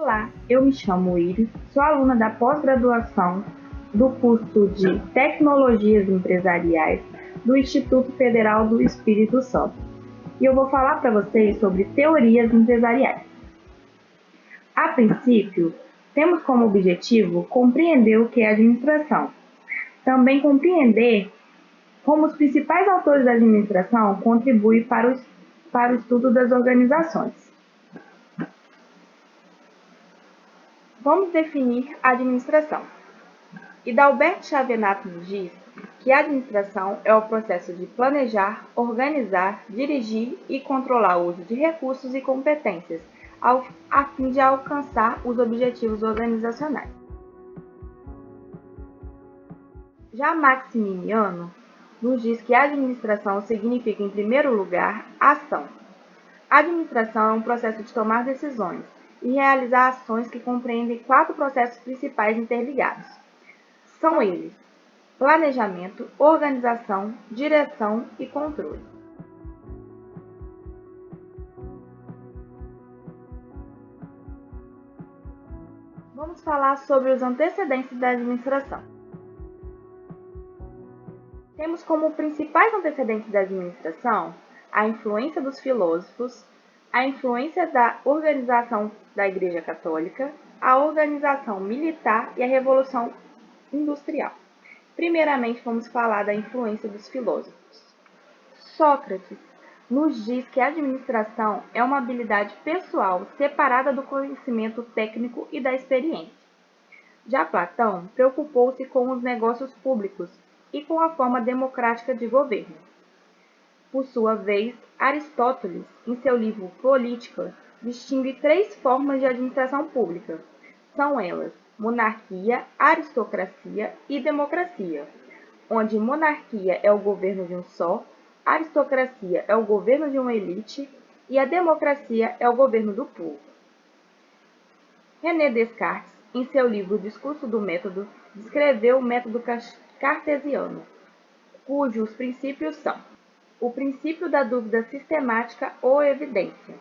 Olá, eu me chamo Iris, sou aluna da pós-graduação do curso de Tecnologias Empresariais do Instituto Federal do Espírito Santo e eu vou falar para vocês sobre teorias empresariais. A princípio, temos como objetivo compreender o que é administração, também compreender como os principais autores da administração contribuem para o estudo das organizações. Vamos definir a administração. Hidalberto Chavenato nos diz que a administração é o processo de planejar, organizar, dirigir e controlar o uso de recursos e competências, a fim de alcançar os objetivos organizacionais. Já Maximiano nos diz que a administração significa, em primeiro lugar, ação. A administração é um processo de tomar decisões e realizar ações que compreendem 4 processos principais interligados. São eles: planejamento, organização, direção e controle. Vamos falar sobre os antecedentes da administração. Temos como principais antecedentes da administração a influência dos filósofos, a influência da organização da Igreja Católica, a organização militar e a Revolução Industrial. Primeiramente, vamos falar da influência dos filósofos. Sócrates nos diz que a administração é uma habilidade pessoal separada do conhecimento técnico e da experiência. Já Platão preocupou-se com os negócios públicos e com a forma democrática de governo. Por sua vez, Aristóteles, em seu livro Política, distingue 3 formas de administração pública. São elas: monarquia, aristocracia e democracia, onde monarquia é o governo de um só, aristocracia é o governo de uma elite e a democracia é o governo do povo. René Descartes, em seu livro Discurso do Método, descreveu o método cartesiano, cujos princípios são: o princípio da dúvida sistemática ou evidência.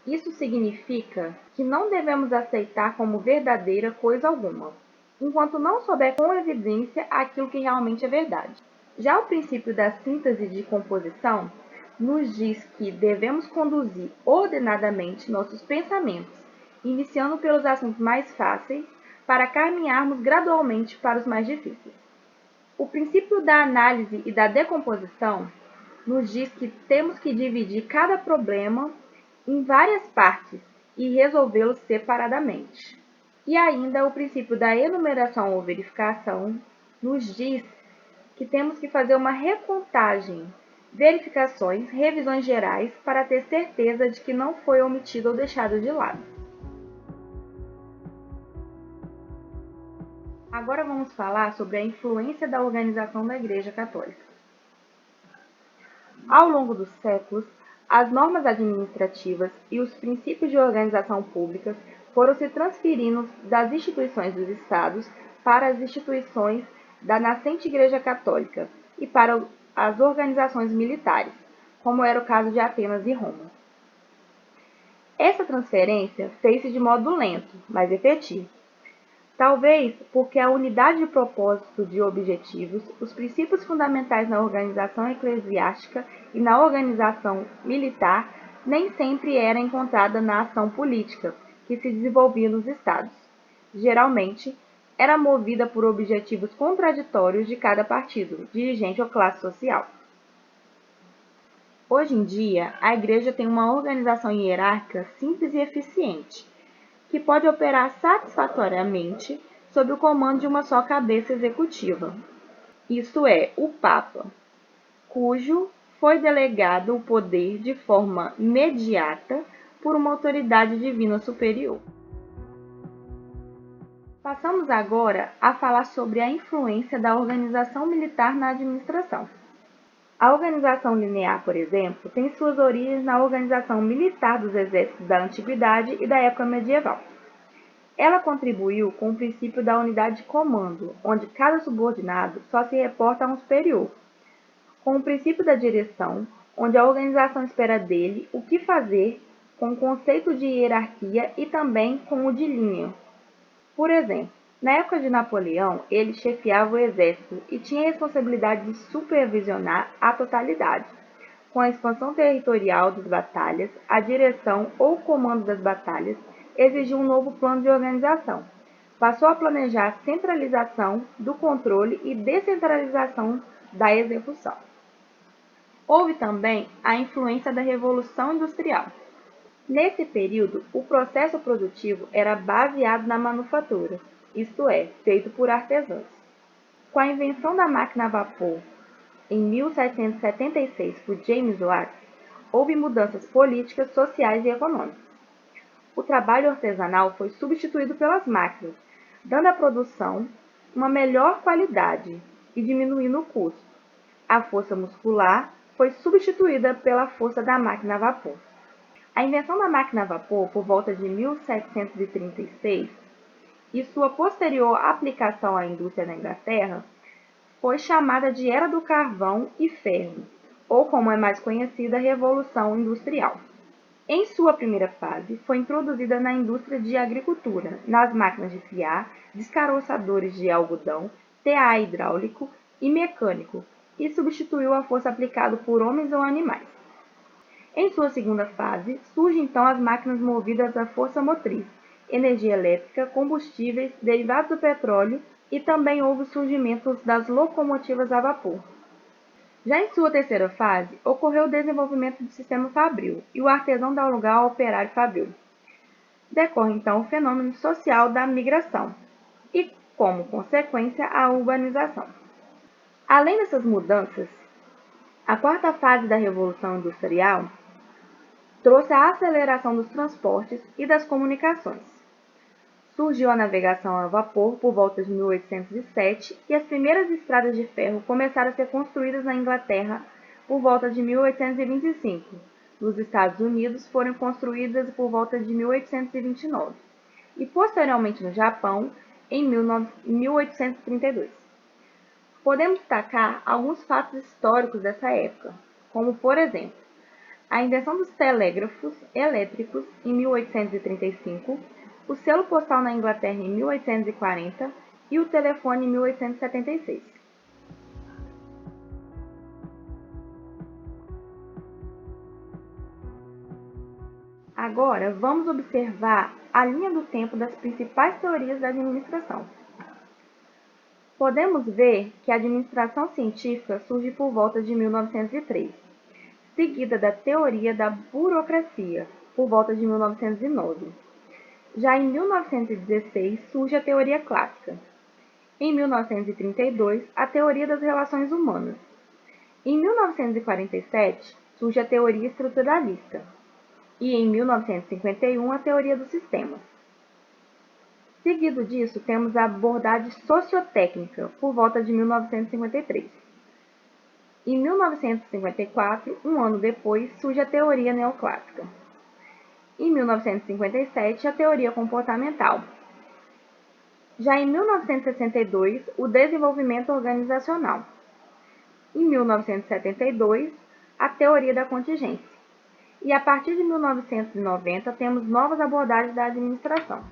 Isso significa que não devemos aceitar como verdadeira coisa alguma, enquanto não souber com evidência aquilo que realmente é verdade. Já o princípio da síntese de composição nos diz que devemos conduzir ordenadamente nossos pensamentos, iniciando pelos assuntos mais fáceis, para caminharmos gradualmente para os mais difíceis. O princípio da análise e da decomposição nos diz que temos que dividir cada problema em várias partes e resolvê-los separadamente. E ainda o princípio da enumeração ou verificação nos diz que temos que fazer uma recontagem, verificações, revisões gerais para ter certeza de que não foi omitido ou deixado de lado. Agora vamos falar sobre a influência da organização da Igreja Católica. Ao longo dos séculos, as normas administrativas e os princípios de organização pública foram se transferindo das instituições dos estados para as instituições da nascente Igreja Católica e para as organizações militares, como era o caso de Atenas e Roma. Essa transferência fez-se de modo lento, mas efetivo. Talvez porque a unidade de propósito de objetivos, os princípios fundamentais na organização eclesiástica e na organização militar nem sempre era encontrada na ação política que se desenvolvia nos estados. Geralmente, era movida por objetivos contraditórios de cada partido, dirigente ou classe social. Hoje em dia, a Igreja tem uma organização hierárquica simples e eficiente, que pode operar satisfatoriamente sob o comando de uma só cabeça executiva, isto é, o Papa, cujo foi delegado o poder de forma imediata por uma autoridade divina superior. Passamos agora a falar sobre a influência da organização militar na administração. A organização linear, por exemplo, tem suas origens na organização militar dos exércitos da antiguidade e da época medieval. Ela contribuiu com o princípio da unidade de comando, onde cada subordinado só se reporta a um superior, com o princípio da direção, onde a organização espera dele o que fazer com o conceito de hierarquia e também com o de linha. Por exemplo, na época de Napoleão, ele chefiava o exército e tinha a responsabilidade de supervisionar a totalidade. Com a expansão territorial das batalhas, a direção ou comando das batalhas exigiu um novo plano de organização. Passou a planejar a centralização do controle e descentralização da execução. Houve também a influência da Revolução Industrial. Nesse período, o processo produtivo era baseado na manufatura, isto é, feito por artesãos. Com a invenção da máquina a vapor em 1776 por James Watt, houve mudanças políticas, sociais e econômicas. O trabalho artesanal foi substituído pelas máquinas, dando à produção uma melhor qualidade e diminuindo o custo. A força muscular foi substituída pela força da máquina a vapor. A invenção da máquina a vapor por volta de 1736 e sua posterior aplicação à indústria na Inglaterra foi chamada de Era do Carvão e Ferro, ou como é mais conhecida, Revolução Industrial. Em sua primeira fase, foi introduzida na indústria de agricultura, nas máquinas de fiar, descaroçadores de algodão, tear hidráulico e mecânico, e substituiu a força aplicada por homens ou animais. Em sua segunda fase, surgem então as máquinas movidas a força motriz, energia elétrica, combustíveis, derivados do petróleo e também houve o surgimento das locomotivas a vapor. Já em sua terceira fase, ocorreu o desenvolvimento do sistema fabril e o artesão dá lugar ao operário fabril. Decorre então o fenômeno social da migração e, como consequência, a urbanização. Além dessas mudanças, a quarta fase da Revolução Industrial trouxe a aceleração dos transportes e das comunicações. Surgiu a navegação a vapor por volta de 1807 e as primeiras estradas de ferro começaram a ser construídas na Inglaterra por volta de 1825. Nos Estados Unidos foram construídas por volta de 1829 e posteriormente no Japão em 1832. Podemos destacar alguns fatos históricos dessa época, como por exemplo, a invenção dos telégrafos elétricos em 1835, o selo postal na Inglaterra em 1840 e o telefone em 1876. Agora, vamos observar a linha do tempo das principais teorias da administração. Podemos ver que a administração científica surge por volta de 1903, seguida da teoria da burocracia, por volta de 1909. Já em 1916 surge a teoria clássica. Em 1932, a teoria das relações humanas. Em 1947, surge a teoria estruturalista. E em 1951, a teoria dos sistemas. Seguido disso, temos a abordagem sociotécnica, por volta de 1953. Em 1954, um ano depois, surge a teoria neoclássica. Em 1957, a teoria comportamental. Já em 1962, o desenvolvimento organizacional. Em 1972, a teoria da contingência. E a partir de 1990, temos novas abordagens da administração.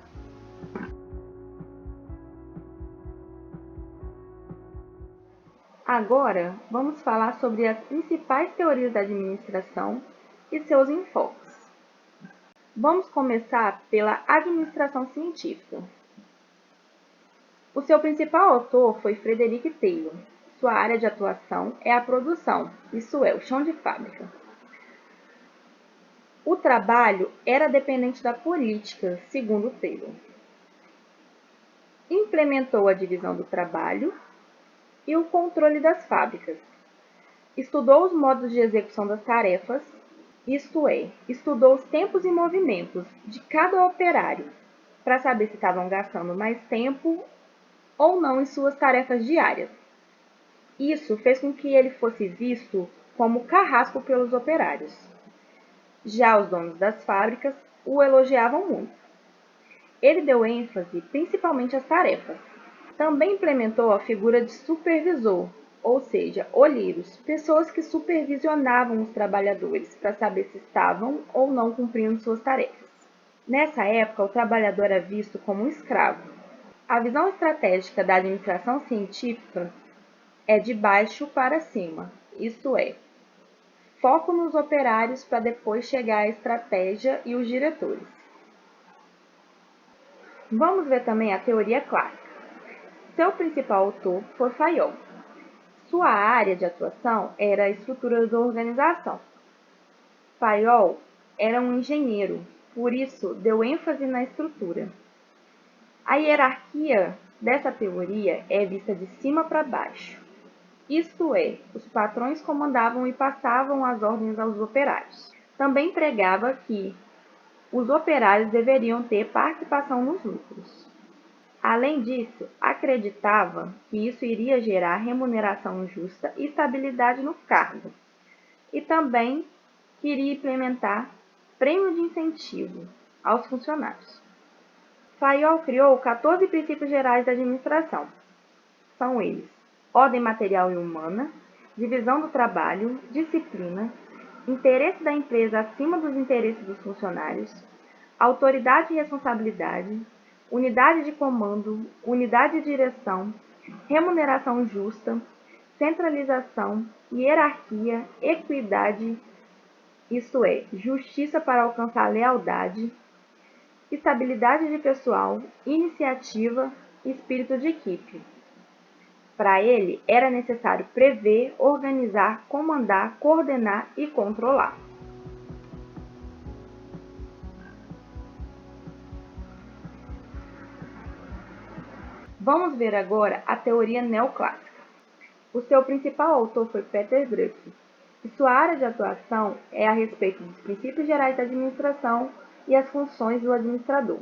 Agora, vamos falar sobre as principais teorias da administração e seus enfoques. Vamos começar pela administração científica. O seu principal autor foi Frederick Taylor. Sua área de atuação é a produção, isso é, o chão de fábrica. O trabalho era dependente da política, segundo Taylor. Implementou a divisão do trabalho e o controle das fábricas. Estudou os modos de execução das tarefas, isto é, estudou os tempos e movimentos de cada operário, para saber se estavam gastando mais tempo ou não em suas tarefas diárias. Isso fez com que ele fosse visto como carrasco pelos operários. Já os donos das fábricas o elogiavam muito. Ele deu ênfase principalmente às tarefas. Também implementou a figura de supervisor, ou seja, olheiros, pessoas que supervisionavam os trabalhadores para saber se estavam ou não cumprindo suas tarefas. Nessa época, o trabalhador era visto como um escravo. A visão estratégica da administração científica é de baixo para cima, isto é, foco nos operários para depois chegar à estratégia e os diretores. Vamos ver também a teoria clássica. Seu principal autor foi Fayol. Sua área de atuação era a estrutura da organização. Fayol era um engenheiro, por isso deu ênfase na estrutura. A hierarquia dessa teoria é vista de cima para baixo. Isto é, os patrões comandavam e passavam as ordens aos operários. Também pregava que os operários deveriam ter participação nos lucros. Além disso, acreditava que isso iria gerar remuneração justa e estabilidade no cargo. E também queria implementar prêmio de incentivo aos funcionários. Fayol criou 14 princípios gerais da administração. São eles: ordem material e humana, divisão do trabalho, disciplina, interesse da empresa acima dos interesses dos funcionários, autoridade e responsabilidade, unidade de comando, unidade de direção, remuneração justa, centralização, hierarquia, equidade, isto é, justiça para alcançar lealdade, estabilidade de pessoal, iniciativa e espírito de equipe. Para ele, era necessário prever, organizar, comandar, coordenar e controlar. Vamos ver agora a teoria neoclássica. O seu principal autor foi Peter Drucker, e sua área de atuação é a respeito dos princípios gerais da administração e as funções do administrador.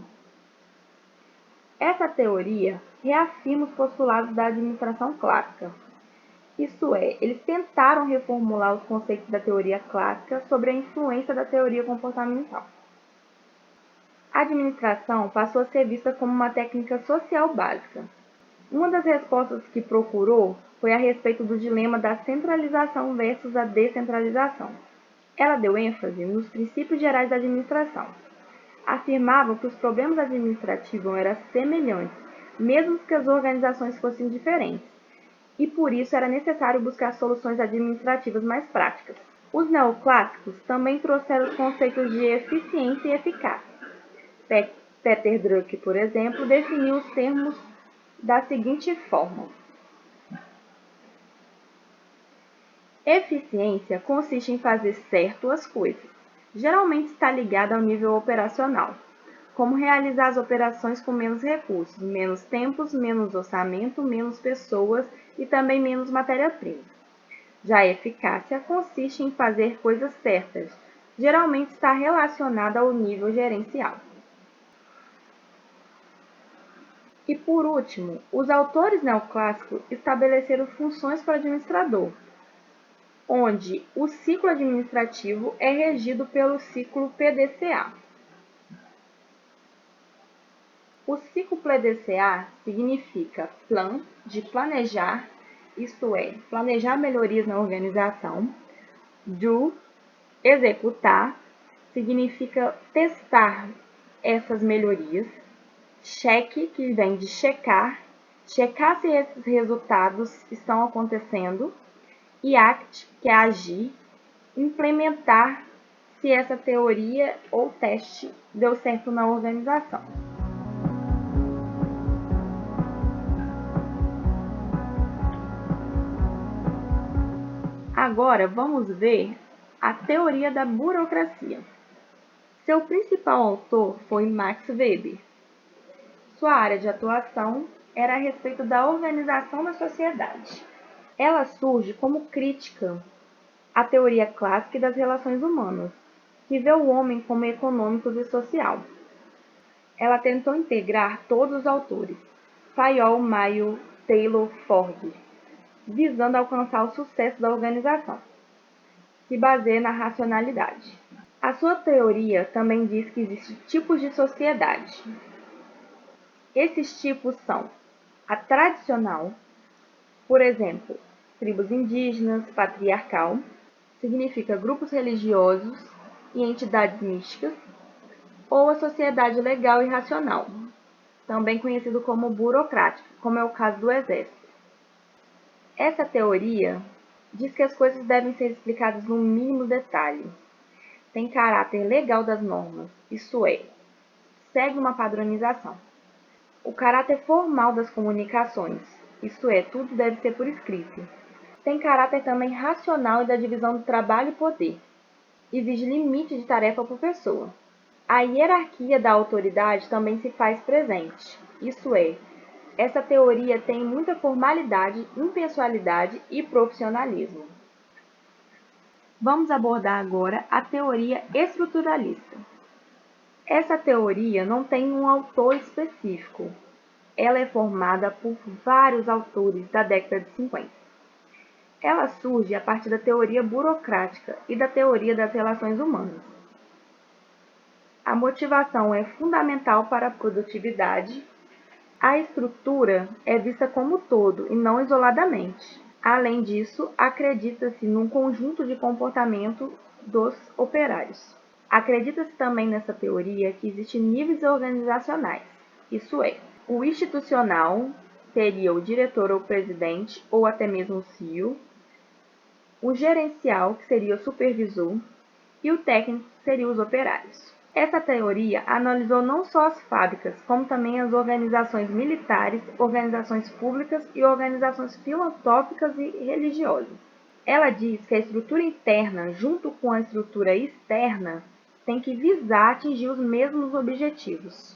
Essa teoria reafirma os postulados da administração clássica. Isto é, eles tentaram reformular os conceitos da teoria clássica sobre a influência da teoria comportamental. A administração passou a ser vista como uma técnica social básica. Uma das respostas que procurou foi a respeito do dilema da centralização versus a descentralização. Ela deu ênfase nos princípios gerais da administração. Afirmava que os problemas administrativos eram semelhantes, mesmo que as organizações fossem diferentes, e por isso era necessário buscar soluções administrativas mais práticas. Os neoclássicos também trouxeram os conceitos de eficiência e eficácia. Peter Drucker, por exemplo, definiu os termos da seguinte forma: eficiência consiste em fazer certo as coisas. Geralmente está ligada ao nível operacional, como realizar as operações com menos recursos, menos tempos, menos orçamento, menos pessoas e também menos matéria-prima. Já a eficácia consiste em fazer coisas certas. Geralmente está relacionada ao nível gerencial. E por último, os autores neoclássicos estabeleceram funções para o administrador, onde o ciclo administrativo é regido pelo ciclo PDCA. O ciclo PDCA significa plan, de planejar, isto é, planejar melhorias na organização. Do, executar, significa testar essas melhorias. Cheque, que vem de checar, checar se esses resultados estão acontecendo. E act, que é agir, implementar se essa teoria ou teste deu certo na organização. Agora vamos ver a teoria da burocracia. Seu principal autor foi Max Weber. Sua área de atuação era a respeito da organização da sociedade. Ela surge como crítica à teoria clássica das relações humanas, que vê o homem como econômico e social. Ela tentou integrar todos os autores, Fayol, Mayo, Taylor, Ford, visando alcançar o sucesso da organização, se baseia na racionalidade. A sua teoria também diz que existem tipos de sociedade. Esses tipos são a tradicional, por exemplo, tribos indígenas, patriarcal, significa grupos religiosos e entidades místicas, ou a sociedade legal e racional, também conhecido como burocrático, como é o caso do exército. Essa teoria diz que as coisas devem ser explicadas no mínimo detalhe. Tem caráter legal das normas, isso é, segue uma padronização. O caráter formal das comunicações, isto é, tudo deve ser por escrito. Tem caráter também racional e da divisão do trabalho e poder. Exige limite de tarefa por pessoa. A hierarquia da autoridade também se faz presente, isso é, essa teoria tem muita formalidade, impessoalidade e profissionalismo. Vamos abordar agora a teoria estruturalista. Essa teoria não tem um autor específico. Ela é formada por vários autores da década de 50. Ela surge a partir da teoria burocrática e da teoria das relações humanas. A motivação é fundamental para a produtividade. A estrutura é vista como todo e não isoladamente. Além disso, acredita-se num conjunto de comportamento dos operários. Acredita-se também nessa teoria que existem níveis organizacionais, isso é, o institucional seria o diretor ou presidente, ou até mesmo o CEO, o gerencial, que seria o supervisor, e o técnico, que seriam os operários. Essa teoria analisou não só as fábricas, como também as organizações militares, organizações públicas e organizações filantrópicas e religiosas. Ela diz que a estrutura interna, junto com a estrutura externa, tem que visar atingir os mesmos objetivos.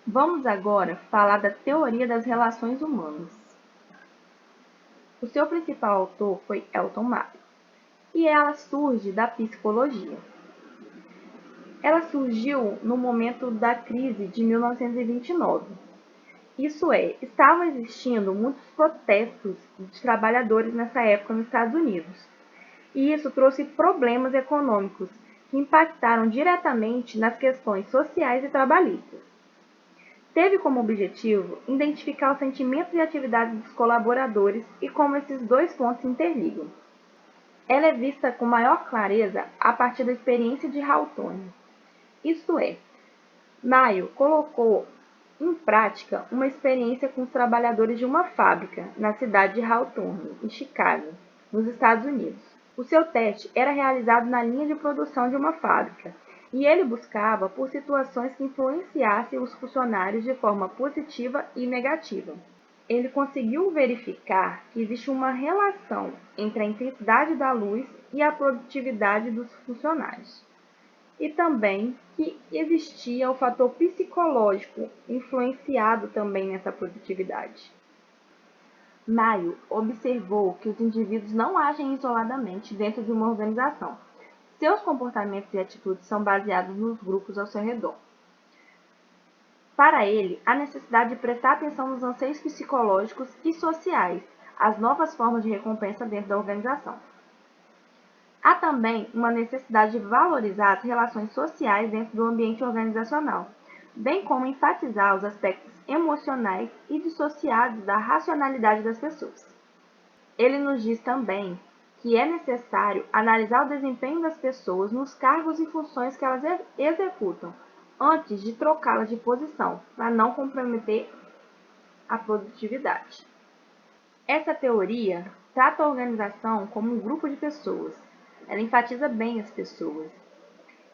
Vamos agora falar da teoria das relações humanas. O seu principal autor foi Elton Mayo, e ela surge da psicologia. Ela surgiu no momento da crise de 1929. Isso é, estavam existindo muitos protestos de trabalhadores nessa época nos Estados Unidos. E isso trouxe problemas econômicos que impactaram diretamente nas questões sociais e trabalhistas. Teve como objetivo identificar os sentimentos e atividades dos colaboradores e como esses dois pontos se interligam. Ela é vista com maior clareza a partir da experiência de Hawthorne. Isto é, Mayo colocou em prática uma experiência com os trabalhadores de uma fábrica na cidade de Hawthorne, em Chicago, nos Estados Unidos. O seu teste era realizado na linha de produção de uma fábrica, e ele buscava por situações que influenciassem os funcionários de forma positiva e negativa. Ele conseguiu verificar que existe uma relação entre a intensidade da luz e a produtividade dos funcionários. E também que existia o fator psicológico influenciado também nessa produtividade. Mayo observou que os indivíduos não agem isoladamente dentro de uma organização. Seus comportamentos e atitudes são baseados nos grupos ao seu redor. Para ele, há necessidade de prestar atenção nos anseios psicológicos e sociais, às novas formas de recompensa dentro da organização. Há também uma necessidade de valorizar as relações sociais dentro do ambiente organizacional, bem como enfatizar os aspectos emocionais e dissociados da racionalidade das pessoas. Ele nos diz também que é necessário analisar o desempenho das pessoas nos cargos e funções que elas executam, antes de trocá-las de posição, para não comprometer a produtividade. Essa teoria trata a organização como um grupo de pessoas. Ela enfatiza bem as pessoas.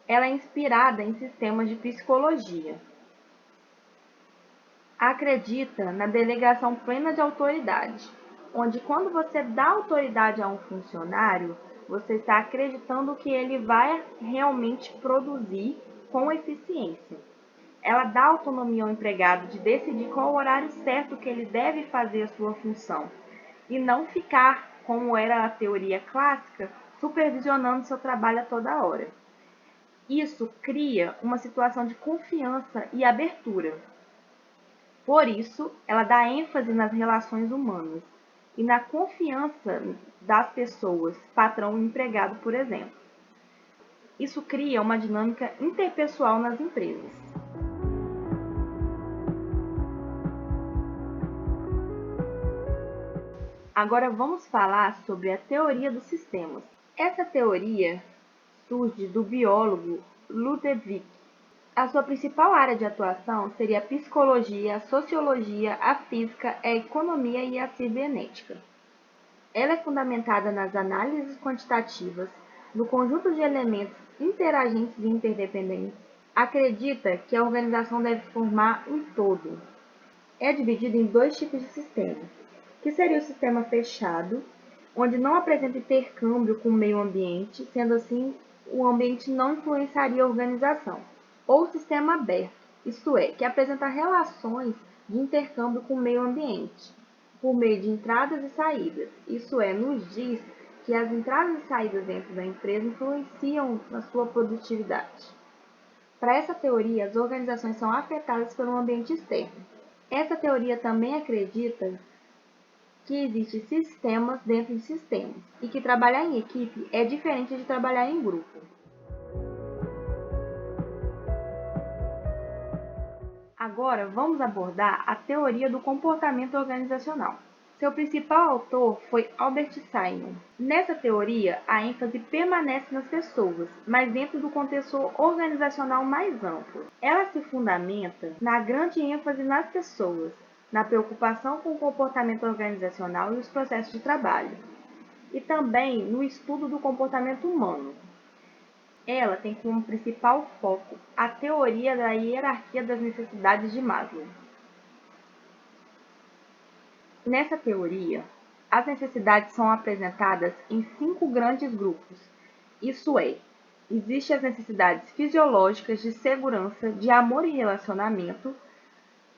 Ela é inspirada em sistemas de psicologia. Acredita na delegação plena de autoridade, onde quando você dá autoridade a um funcionário, você está acreditando que ele vai realmente produzir com eficiência. Ela dá autonomia ao empregado de decidir qual o horário certo que ele deve fazer a sua função, e não ficar, como era a teoria clássica, supervisionando seu trabalho a toda hora. Isso cria uma situação de confiança e abertura. Por isso, ela dá ênfase nas relações humanas e na confiança das pessoas, patrão e empregado, por exemplo. Isso cria uma dinâmica interpessoal nas empresas. Agora vamos falar sobre a teoria dos sistemas. Essa teoria surge do biólogo Ludovic. A sua principal área de atuação seria a psicologia, a sociologia, a física, a economia e a cibernética. Ela é fundamentada nas análises quantitativas, no conjunto de elementos interagentes e interdependentes. Acredita que a organização deve formar um todo. É dividida em dois tipos de sistemas, que seria o sistema fechado, onde não apresenta intercâmbio com o meio ambiente, sendo assim, o ambiente não influenciaria a organização, ou o sistema aberto, isto é, que apresenta relações de intercâmbio com o meio ambiente, por meio de entradas e saídas, isso é, nos diz que as entradas e saídas dentro da empresa influenciam na sua produtividade. Para essa teoria, as organizações são afetadas pelo ambiente externo. Essa teoria também acredita que existem sistemas dentro de sistemas e que trabalhar em equipe é diferente de trabalhar em grupo. Agora vamos abordar a teoria do comportamento organizacional. Seu principal autor foi Albert Simon. Nessa teoria, a ênfase permanece nas pessoas, mas dentro do contexto organizacional mais amplo. Ela se fundamenta na grande ênfase nas pessoas, na preocupação com o comportamento organizacional e os processos de trabalho, e também no estudo do comportamento humano. Ela tem como principal foco a teoria da hierarquia das necessidades de Maslow. Nessa teoria, as necessidades são apresentadas em 5 grandes grupos. Isso é, existem as necessidades fisiológicas de segurança, de amor e relacionamento,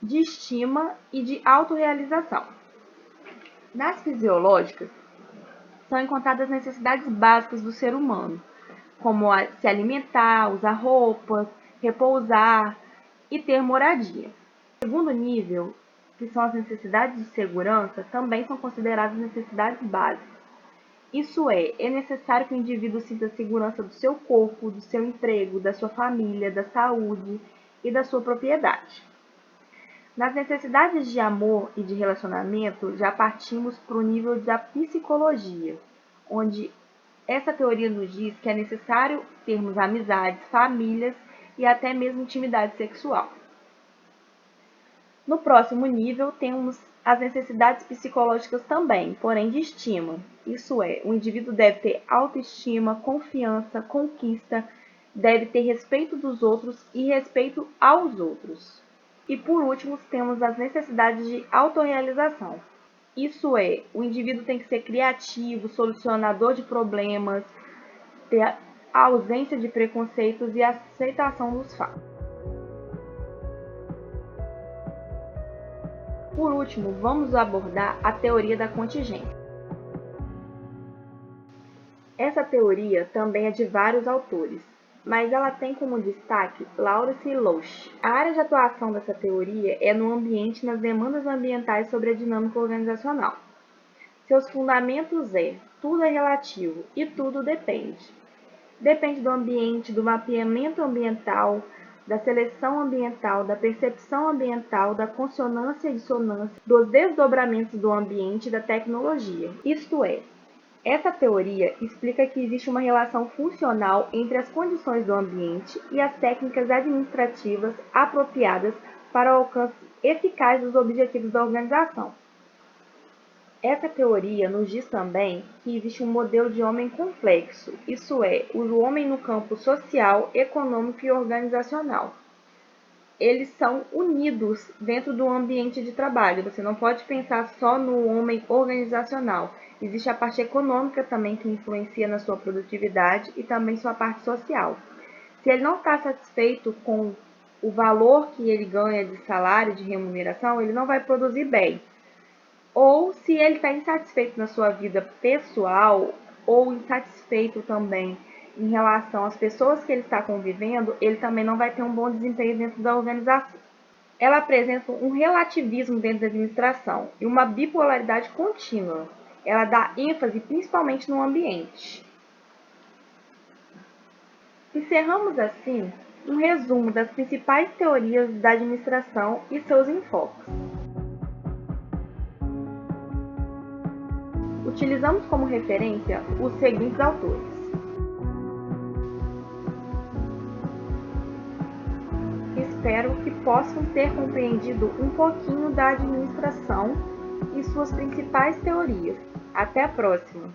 de estima e de autorrealização. Nas fisiológicas, são encontradas as necessidades básicas do ser humano, como se alimentar, usar roupas, repousar e ter moradia. O segundo nível, que são as necessidades de segurança, também são consideradas necessidades básicas. Isso é necessário que o indivíduo sinta segurança do seu corpo, do seu emprego, da sua família, da saúde e da sua propriedade. Nas necessidades de amor e de relacionamento, já partimos para o nível da psicologia, onde essa teoria nos diz que é necessário termos amizades, famílias e até mesmo intimidade sexual. No próximo nível, temos as necessidades psicológicas também, porém de estima. Isso é, o indivíduo deve ter autoestima, confiança, conquista, deve ter respeito dos outros e respeito aos outros. E por último, temos as necessidades de autorrealização. Isso é, o indivíduo tem que ser criativo, solucionador de problemas, ter a ausência de preconceitos e a aceitação dos fatos. Por último, vamos abordar a teoria da contingência. Essa teoria também é de vários autores, mas ela tem como destaque Lawrence e Loesch. A área de atuação dessa teoria é no ambiente e nas demandas ambientais sobre a dinâmica organizacional. Seus fundamentos tudo é relativo e tudo depende. Depende do ambiente, do mapeamento ambiental, da seleção ambiental, da percepção ambiental, da consonância e dissonância, dos desdobramentos do ambiente e da tecnologia. Isto é, essa teoria explica que existe uma relação funcional entre as condições do ambiente e as técnicas administrativas apropriadas para o alcance eficaz dos objetivos da organização. Essa teoria nos diz também que existe um modelo de homem complexo, isso é, o homem no campo social, econômico e organizacional. Eles são unidos dentro do ambiente de trabalho, você não pode pensar só no homem organizacional. Existe a parte econômica também que influencia na sua produtividade e também sua parte social. Se ele não está satisfeito com o valor que ele ganha de salário, de remuneração, ele não vai produzir bem. Ou se ele está insatisfeito na sua vida pessoal ou insatisfeito também em relação às pessoas que ele está convivendo, ele também não vai ter um bom desempenho dentro da organização. Ela apresenta um relativismo dentro da administração e uma bipolaridade contínua. Ela dá ênfase principalmente no ambiente. Encerramos assim um resumo das principais teorias da administração e seus enfoques. Utilizamos como referência os seguintes autores: espero que possam ter compreendido um pouquinho da administração e suas principais teorias. Até a próxima!